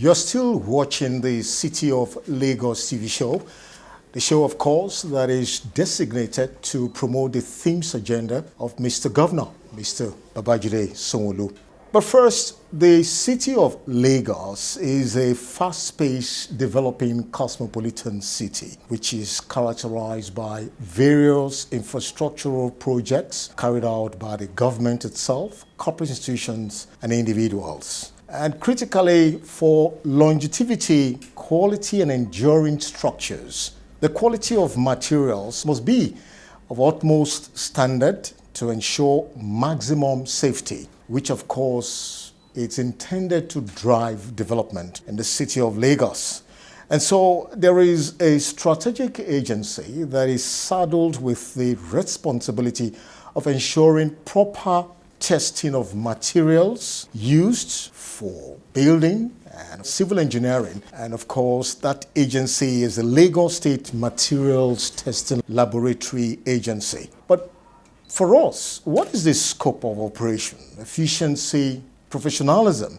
You're still watching the City of Lagos TV show. The show, of course, that is designated to promote the themes agenda of Mr. Governor, Mr. Babajide Sanwo-Olu. But first, the City of Lagos is a fast-paced, developing cosmopolitan city, which is characterized by various infrastructural projects carried out by the government itself, corporate institutions, and individuals. And critically, for longevity, quality, and enduring structures, the quality of materials must be of utmost standard to ensure maximum safety, which of course is intended to drive development in the city of Lagos. And so there is a strategic agency that is saddled with the responsibility of ensuring proper testing of materials used for building and civil engineering. And of course, that agency is the Lagos State Materials Testing Laboratory Agency. But for us, what is the scope of operation, efficiency, professionalism,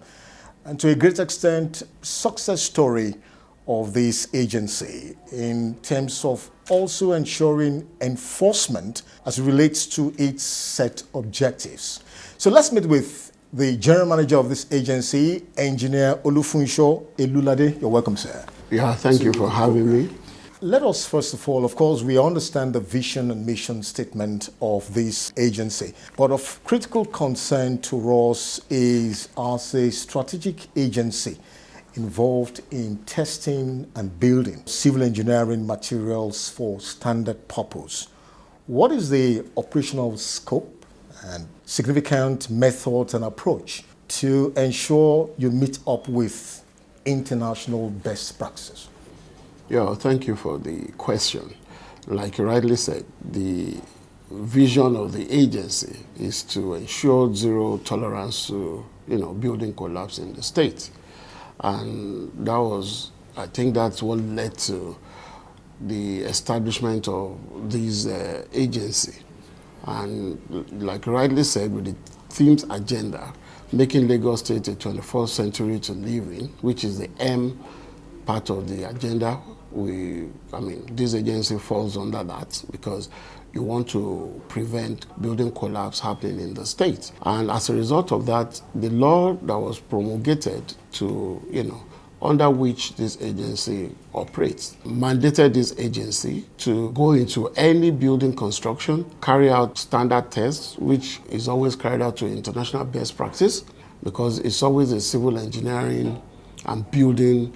and to a great extent, success story of this agency in terms of also ensuring enforcement as it relates to its set objectives? So let's meet with the general manager of this agency, Engineer Olufunsho Elulade. You're welcome, sir. Yeah, thank you for having me. Let us first of all, of course, we understand the vision and mission statement of this agency, but of critical concern to us is as a strategic agency involved in testing and building civil engineering materials for standard purpose. What is the operational scope and significant methods and approach to ensure you meet up with international best practices? Yeah, thank you for the question. Like you rightly said, the vision of the agency is to ensure zero tolerance to, building collapse in the state. And I think that's what led to the establishment of this agency. And like you rightly said, with the themes agenda, making Lagos State a 21st century to live in, which is the M part of the agenda, this agency falls under that because you want to prevent building collapse happening in the state. And as a result of that, the law that was promulgated to, under which this agency operates, mandated this agency to go into any building construction, carry out standard tests, which is always carried out to international best practice, because it's always a civil engineering and building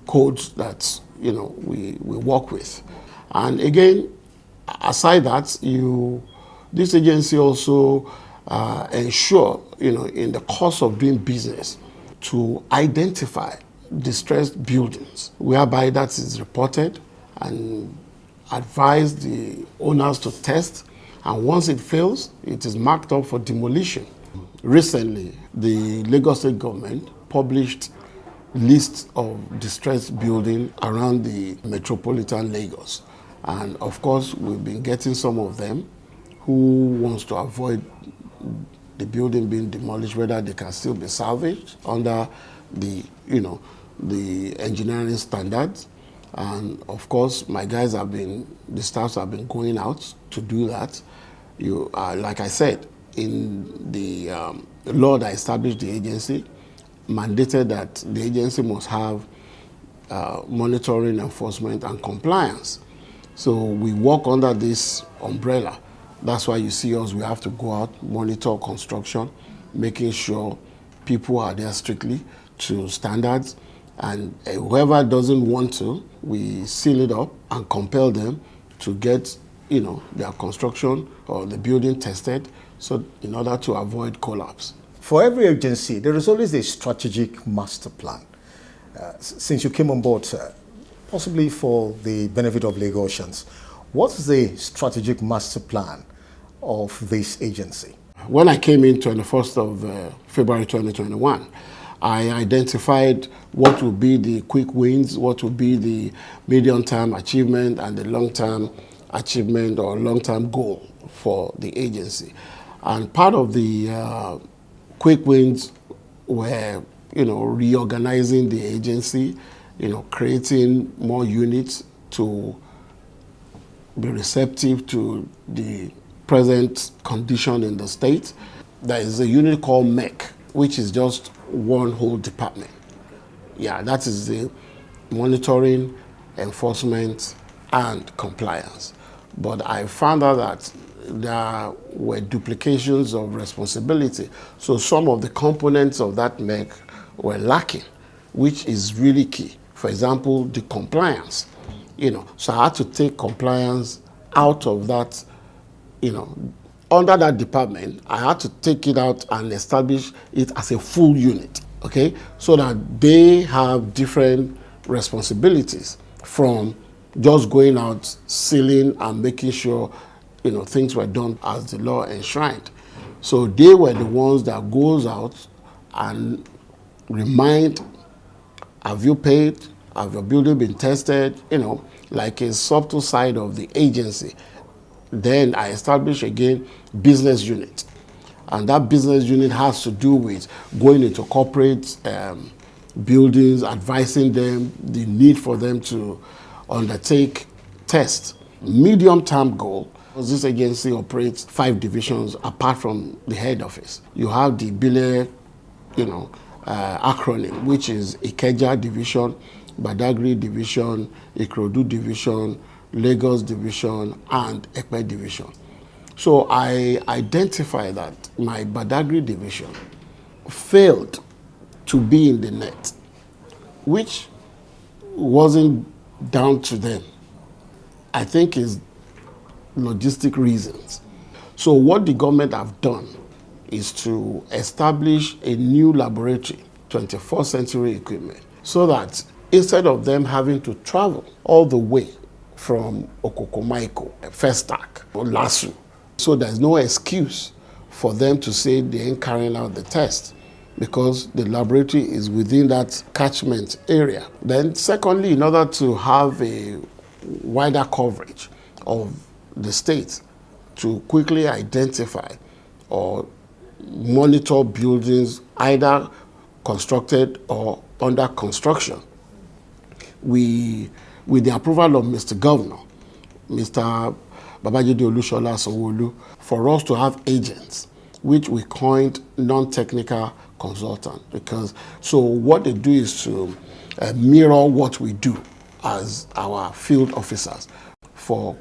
codes that we work with. And again, aside that, this agency also ensure in the course of doing business to identify distressed buildings, whereby that is reported and advise the owners to test, and once it fails, it is marked up for demolition. Recently, the Lagos State government published lists of distressed buildings around the metropolitan Lagos. And of course, we've been getting some of them who wants to avoid the building being demolished, whether they can still be salvaged under the engineering standards. And of course, the staffs have been going out to do that. Like I said, in the law that established the agency, mandated that the agency must have monitoring, enforcement, and compliance. So we work under this umbrella. That's why you see us, we have to go out, monitor construction, making sure people are there strictly to standards. And whoever doesn't want to, we seal it up and compel them to get their construction or the building tested, so in order to avoid collapse. For every agency, there is always a strategic master plan. Since you came on board, sir, possibly for the benefit of Lagosians, what's the strategic master plan of this agency? When I came in 21st of February 2021, I identified what would be the quick wins, what would be the medium-term achievement, and the long-term achievement or long-term goal for the agency. And part of the quick wins were, reorganizing the agency, creating more units to be receptive to the present condition in the state. There is a unit called MEC, which is just one whole department. Yeah, that is the monitoring, enforcement, and compliance. But I found out that there were duplications of responsibility. So some of the components of that MEC were lacking, which is really key. For example, the compliance. So I had to take compliance out of that, under that department. I had to take it out and establish it as a full unit, okay? So that they have different responsibilities from just going out, sealing and making sure, things were done as the law enshrined. So they were the ones that goes out and remind, have you paid? Have your building been tested? Like a subtle side of the agency. Then I establish again business unit. And that business unit has to do with going into corporate buildings, advising them, the need for them to undertake tests. Medium-term goal, this agency operates 5 divisions apart from the head office. You have the Bile, acronym, which is Ikeja Division, Badagry Division, Ikorodu Division, Lagos Division, and Epe Division. So I identified that my Badagry Division failed to be in the net, which wasn't down to them. I think is logistic reasons. So what the government have done is to establish a new laboratory, 21st century equipment, so that instead of them having to travel all the way from Okokomaiko, Festac, or Lasu, so there's no excuse for them to say they ain't carrying out the test because the laboratory is within that catchment area. Then secondly, in order to have a wider coverage of the state, to quickly identify or monitor buildings either constructed or under construction, with the approval of Mr. Governor, Mr. Babajide Olushola Sanwo-Olu, for us to have agents, which we coined non-technical consultant. So what they do is to mirror what we do as our field officers for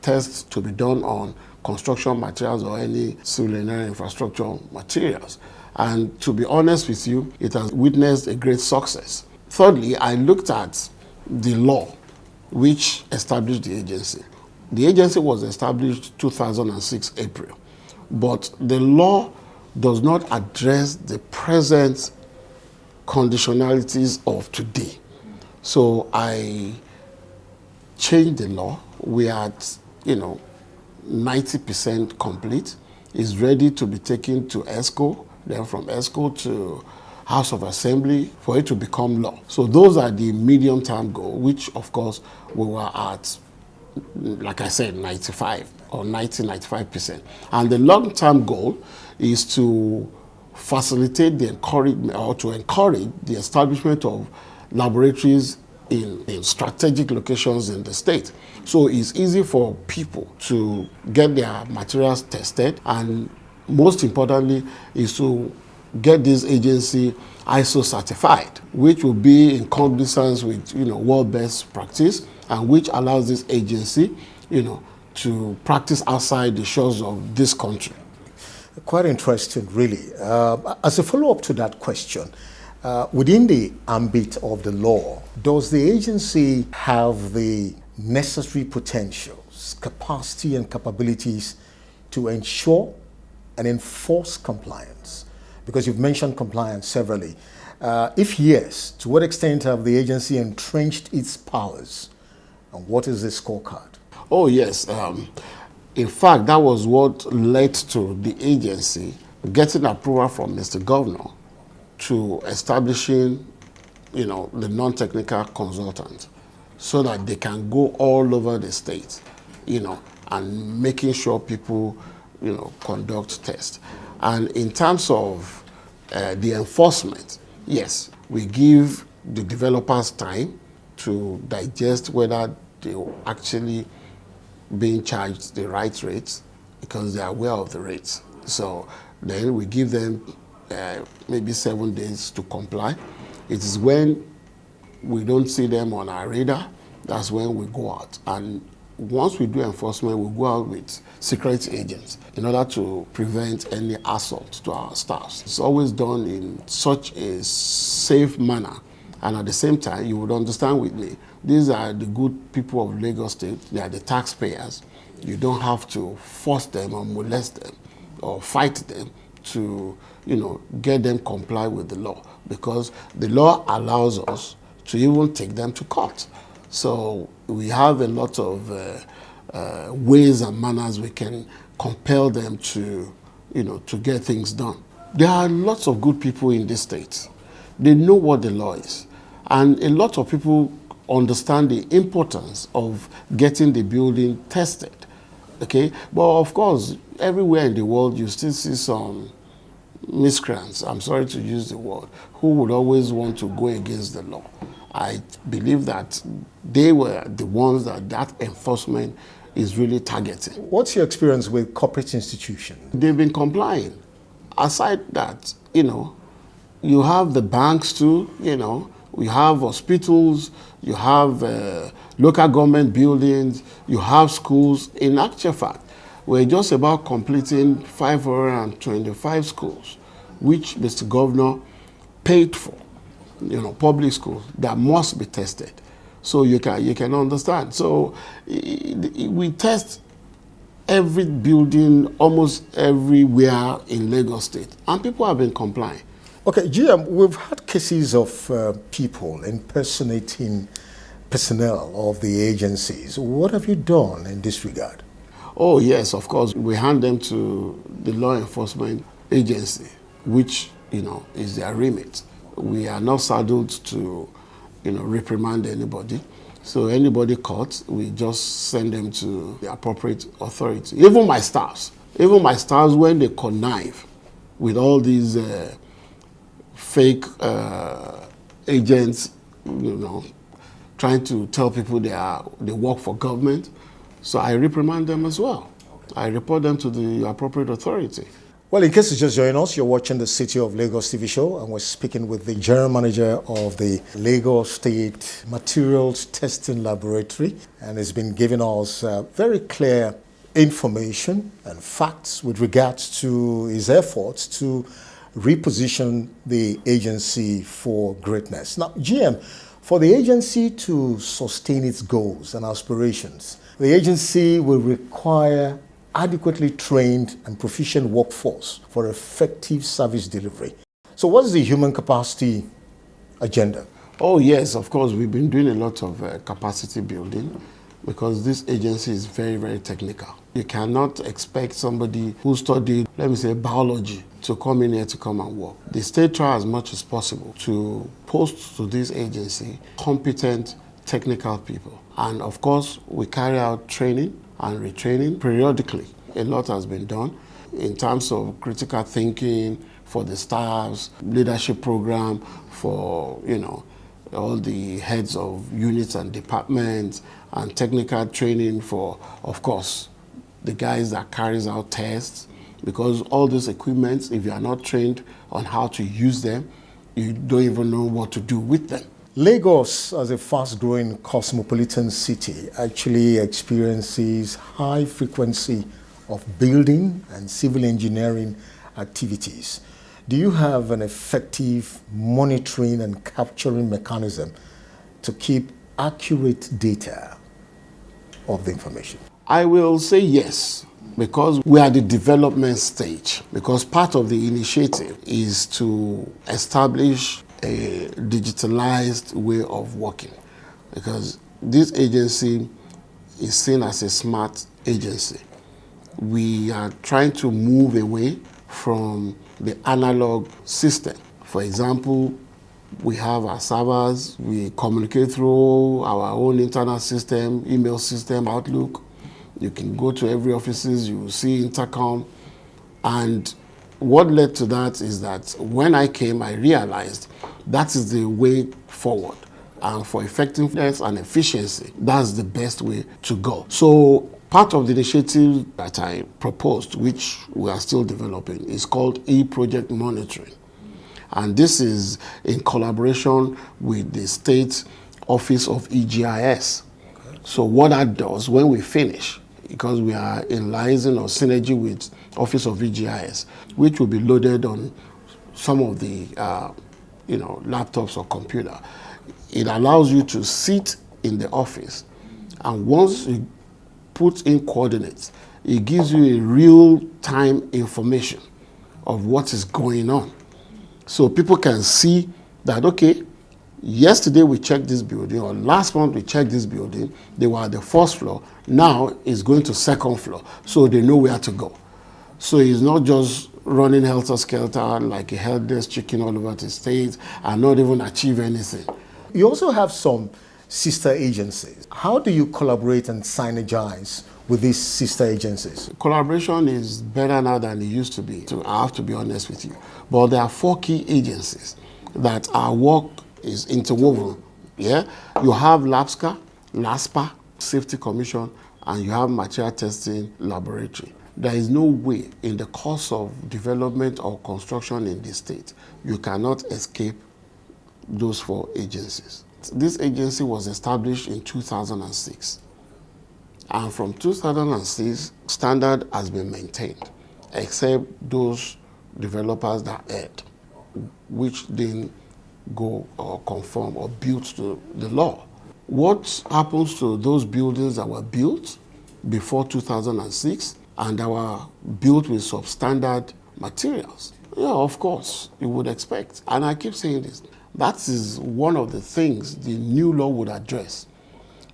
tests to be done on construction materials or any civil engineering infrastructure materials. And to be honest with you, it has witnessed a great success. Thirdly, I looked at the law which established the agency. The agency was established 2006 April, but the law does not address the present conditionalities of today. So I changed the law. We are at, 90% complete. It's ready to be taken to ESCO, then from ESCO to House of Assembly for it to become law. So those are the medium-term goal, which of course we were at, like I said, 95 or 95%. And the long-term goal is to facilitate the encouragement or to encourage the establishment of laboratories in strategic locations in the state. So it's easy for people to get their materials tested, and most importantly is to get this agency ISO certified, which will be in cognizance with world best practice, and which allows this agency to practice outside the shores of this country. Quite interesting, really. As a follow-up to that question, within the ambit of the law, does the agency have the necessary potentials, capacity and capabilities to ensure and enforce compliance? Because you've mentioned compliance severally. If yes, to what extent have the agency entrenched its powers? And what is the scorecard? Oh, yes. In fact, that was what led to the agency getting approval from Mr. Governor to establishing, the non-technical consultant, so that they can go all over the state, and making sure people, conduct tests. And in terms of the enforcement, Yes, we give the developers time to digest whether they will actually being charged the right rates, because they are aware of the rates. So then we give them maybe 7 days to comply. It is when we don't see them on our radar, that's when we go out. And once we do enforcement, we go out with security agents in order to prevent any assault to our staffs. It's always done in such a safe manner. And at the same time, you would understand with me, these are the good people of Lagos State. They are the taxpayers. You don't have to force them or molest them or fight them to, get them comply with the law, because the law allows us to even take them to court. So we have a lot of ways and manners we can compel them to, to get things done. There are lots of good people in this state. They know what the law is. And a lot of people understand the importance of getting the building tested. Okay? But of course, everywhere in the world, you still see some miscreants, I'm sorry to use the word, who would always want to go against the law. I believe that they were the ones that enforcement is really targeting. What's your experience with corporate institutions? They've been complying. Aside that, you have the banks too, we have hospitals, you have local government buildings, you have schools. In actual fact, we're just about completing 525 schools, which Mr. Governor paid for, public schools that must be tested. So you can understand. So we test every building almost everywhere in Lagos State, and people have been complying. Okay, GM, we've had cases of people impersonating personnel of the agencies. What have you done in this regard? Oh, yes, of course. We hand them to the law enforcement agency, which, is their remit. We are not saddled to, reprimand anybody. So anybody caught, we just send them to the appropriate authority. Even my staffs, when they connive with all these fake agents, trying to tell people they work for government, so I reprimand them as well. I report them to the appropriate authority. Well, in case you just joined us, you're watching the City of Lagos TV show, and we're speaking with the General Manager of the Lagos State Materials Testing Laboratory, and he's been giving us very clear information and facts with regards to his efforts to reposition the agency for greatness. Now, GM, for the agency to sustain its goals and aspirations, the agency will require adequately trained and proficient workforce for effective service delivery. So what is the human capacity agenda? Oh, yes, of course. We've been doing a lot of capacity building, because this agency is very, very technical. You cannot expect somebody who studied, let me say, biology to come in here to come and work. The state tries as much as possible to post to this agency competent technical people. And of course, we carry out training and retraining periodically. A lot has been done in terms of critical thinking for the staffs, leadership program for, all the heads of units and departments, and technical training for, of course, the guys that carries out tests, because all those equipments, if you are not trained on how to use them, you don't even know what to do with them. Lagos, as a fast-growing cosmopolitan city, actually experiences high frequency of building and civil engineering activities. Do you have an effective monitoring and capturing mechanism to keep accurate data of the information? I will say yes, because we are at the development stage, because part of the initiative is to establish a digitalized way of working, because this agency is seen as a smart agency. We are trying to move away from the analog system. For example, we have our servers, we communicate through our own internal system, email system, Outlook. You can go to every offices, you will see intercom, and what led to that is that when I came, I realized that is the way forward. And for effectiveness and efficiency, that's the best way to go. So part of the initiative that I proposed, which we are still developing, is called e-project monitoring. And this is in collaboration with the State Office of EGIS. So what that does, when we finish, because we are in liaison or synergy with Office of EGIS, which will be loaded on some of the laptops or computer, it allows you to sit in the office, and once you put in coordinates, it gives you a real-time information of what is going on. So people can see that, okay, yesterday we checked this building, or last month we checked this building, they were at the first floor, now it's going to second floor, so they know where to go. So it's not just running helter-skelter like a headless chicken all over the state and not even achieve anything. You also have some sister agencies. How do you collaborate and synergize with these sister agencies? Collaboration is better now than it used to be, so I have to be honest with you. But there are 4 key agencies that our work is interwoven. Yeah? You have LAPSCA, LASPA, Safety Commission, and you have Material Testing Laboratory. There is no way in the course of development or construction in the state, you cannot escape those 4 agencies. This agency was established in 2006. And from 2006, standard has been maintained, except those developers that erred, which didn't go or conform or built to the law. What happens to those buildings that were built before 2006 and that were built with substandard materials? Yeah, of course, you would expect. And I keep saying this. That is one of the things the new law would address,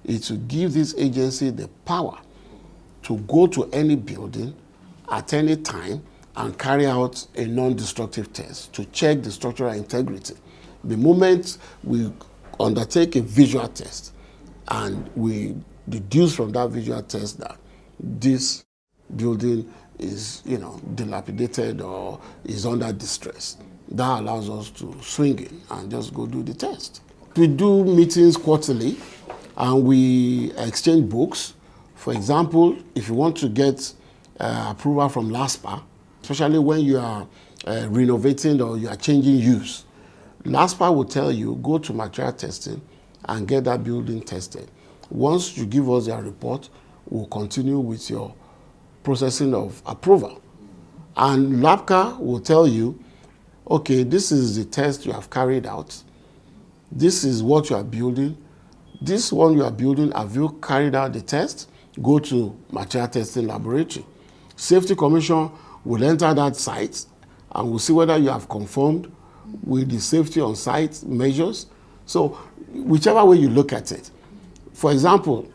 is to give this agency the power to go to any building at any time and carry out a non-destructive test to check the structural integrity. The moment we undertake a visual test and we deduce from that visual test that this building is, dilapidated or is under distress, that allows us to swing in and just go do the test. We do meetings quarterly and we exchange books. For example, if you want to get approval from LASPA, especially when you are renovating or you are changing use, LASPA will tell you, go to material testing and get that building tested. Once you give us their report, we'll continue with your processing of approval. And LAPCA will tell you, okay, this is the test you have carried out. This is what you are building. This one you are building, have you carried out the test? Go to Material Testing Laboratory. Safety Commission will enter that site and will see whether you have conformed with the safety on site measures. So whichever way you look at it. For example,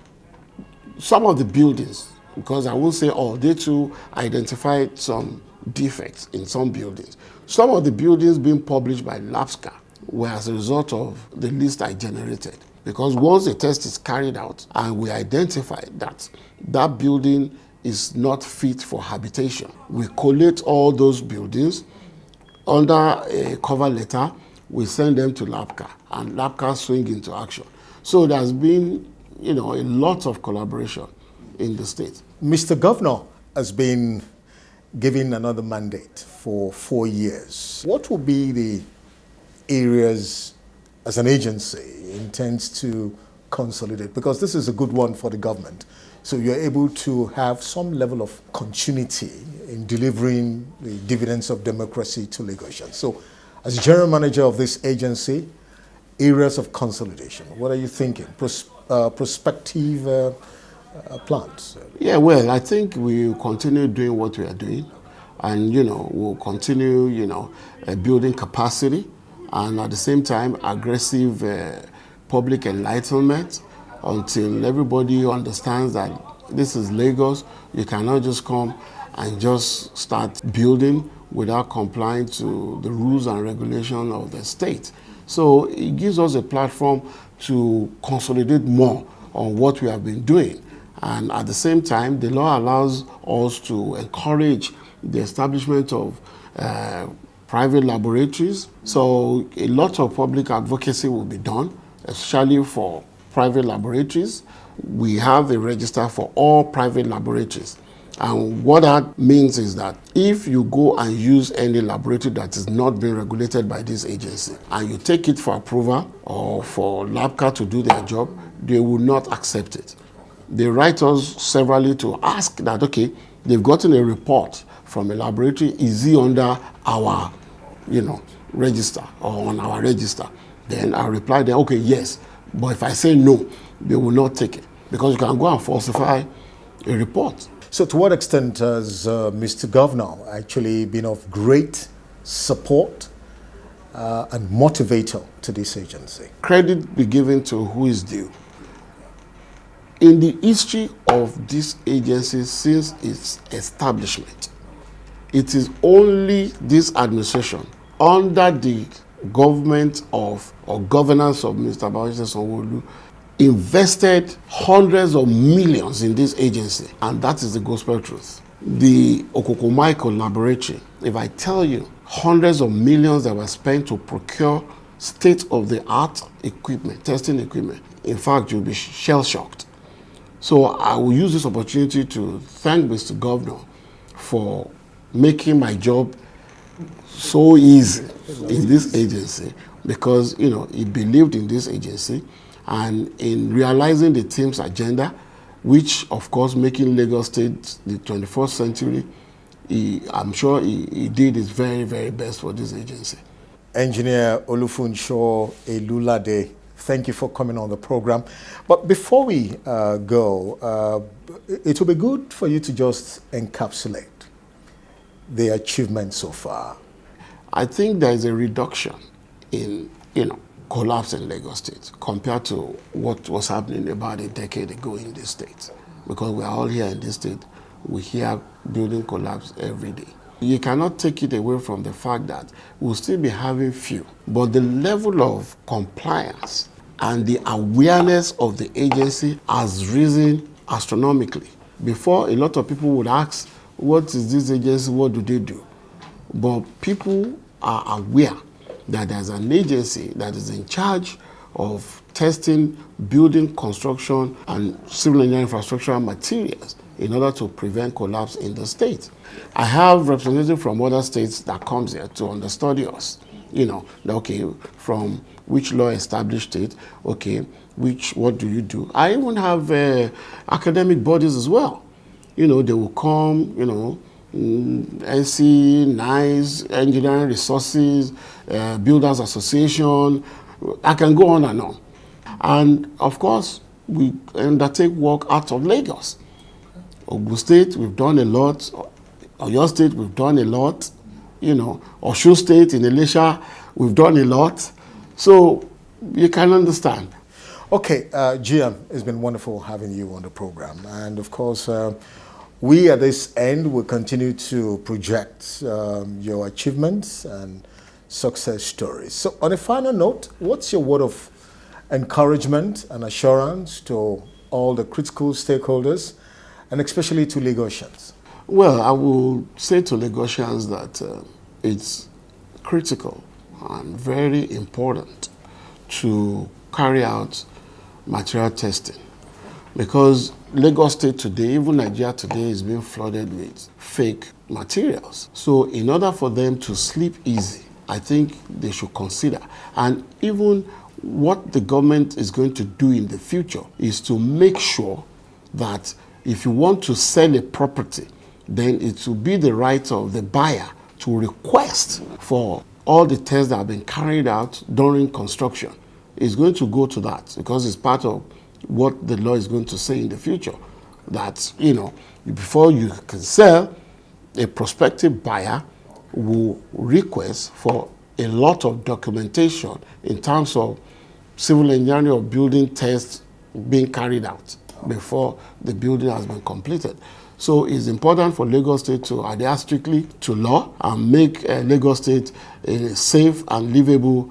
some of the buildings, because I won't say all, they too identified some defects in some buildings. Some of the buildings being published by LAPSCA were as a result of the list I generated. Because once the test is carried out and we identify that that building is not fit for habitation, we collate all those buildings under a cover letter, we send them to LAPCA, and LAPCA swing into action. So there's been, a lot of collaboration in the state. Mr. Governor has been given another mandate for 4 years. What will be the areas as an agency intends to consolidate? Because this is a good one for the government. So you're able to have some level of continuity in delivering the dividends of democracy to Lagosians. So as general manager of this agency, areas of consolidation, what are you thinking? Prospective plans? Yeah, well, I think we'll continue doing what we are doing. And, we'll continue, building capacity. And at the same time, aggressive public enlightenment until everybody understands that this is Lagos. You cannot just come and just start building without complying to the rules and regulations of the state. So it gives us a platform to consolidate more on what we have been doing. And at the same time, the law allows us to encourage the establishment of private laboratories. So a lot of public advocacy will be done, especially for private laboratories. We have a register for all private laboratories. And what that means is that if you go and use any laboratory that is not being regulated by this agency and you take it for approval or for LabCat to do their job, they will not accept it. They write us severally to ask that, okay, they've gotten a report from a laboratory, is he under our, register or on our register? Then I reply them, okay, yes. But if I say no, they will not take it because you can go and falsify a report. So to what extent has Mr. Governor actually been of great support and motivator to this agency? Credit be given to who is due. In the history of this agency since its establishment, it is only this administration under the government of or governance of Mr. Babajide Sanwo-Olu invested hundreds of millions in this agency, and that is the gospel truth. The Okokomaiko laboratory, if I tell you hundreds of millions that were spent to procure state-of-the-art equipment, testing equipment, in fact, you'll be shell-shocked. So I will use this opportunity to thank Mr. Governor for making my job so easy in this agency because, he believed in this agency and in realizing the team's agenda, which, of course, making Lagos State the 21st century, I'm sure he did his very, very best for this agency. Engineer Olufunsho Elulade, thank you for coming on the program. But before we go, it will be good for you to just encapsulate the achievements so far. I think there is a reduction in, collapse in Lagos State compared to what was happening about a decade ago in this state. Because we are all here in this state, we hear building collapse every day. You cannot take it away from the fact that we'll still be having few, but the level of compliance and the awareness of the agency has risen astronomically. Before, a lot of people would ask, what is this agency, what do they do? But people are aware that there's an agency that is in charge of testing building, construction, and civil engineering infrastructural materials in order to prevent collapse in the state. I have representatives from other states that comes here to understudy us. Okay, from which law established it, okay, what do you do? I even have academic bodies as well. They will come, NC, NICE, Engineering Resources, Builders Association. I can go on and on. And of course, we undertake work out of Lagos. Ogun State, we've done a lot. Oyo State, we've done a lot. Osun State in Elisha, we've done a lot. So you can understand. Okay, GM, it's been wonderful having you on the program. And of course, we at this end will continue to project your achievements and success stories. So on a final note, what's your word of encouragement and assurance to all the critical stakeholders and especially to Lagosians? Well, I will say to Lagosians that it's critical and very important to carry out material testing because Lagos State today, even Nigeria today, is being flooded with fake materials. So in order for them to sleep easy, I think they should consider. And even what the government is going to do in the future is to make sure that if you want to sell a property, then it will be the right of the buyer to request for all the tests that have been carried out during construction. It's going to go to that because it's part of what the law is going to say in the future. That, before you can sell, a prospective buyer will request for a lot of documentation in terms of civil engineering or building tests being carried out before the building has been completed. So it's important for Lagos State to adhere strictly to law and make Lagos State a safe and livable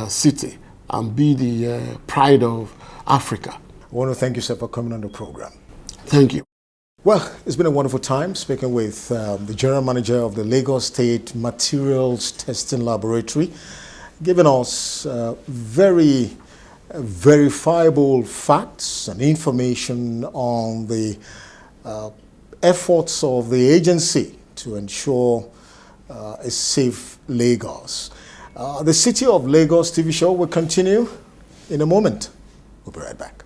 city and be the pride of Africa. I want to thank you, sir, for coming on the program. Thank you. Well, it's been a wonderful time speaking with the General Manager of the Lagos State Materials Testing Laboratory, giving us very verifiable facts and information on the efforts of the agency to ensure a safe Lagos. The City of Lagos TV show will continue in a moment. We'll be right back.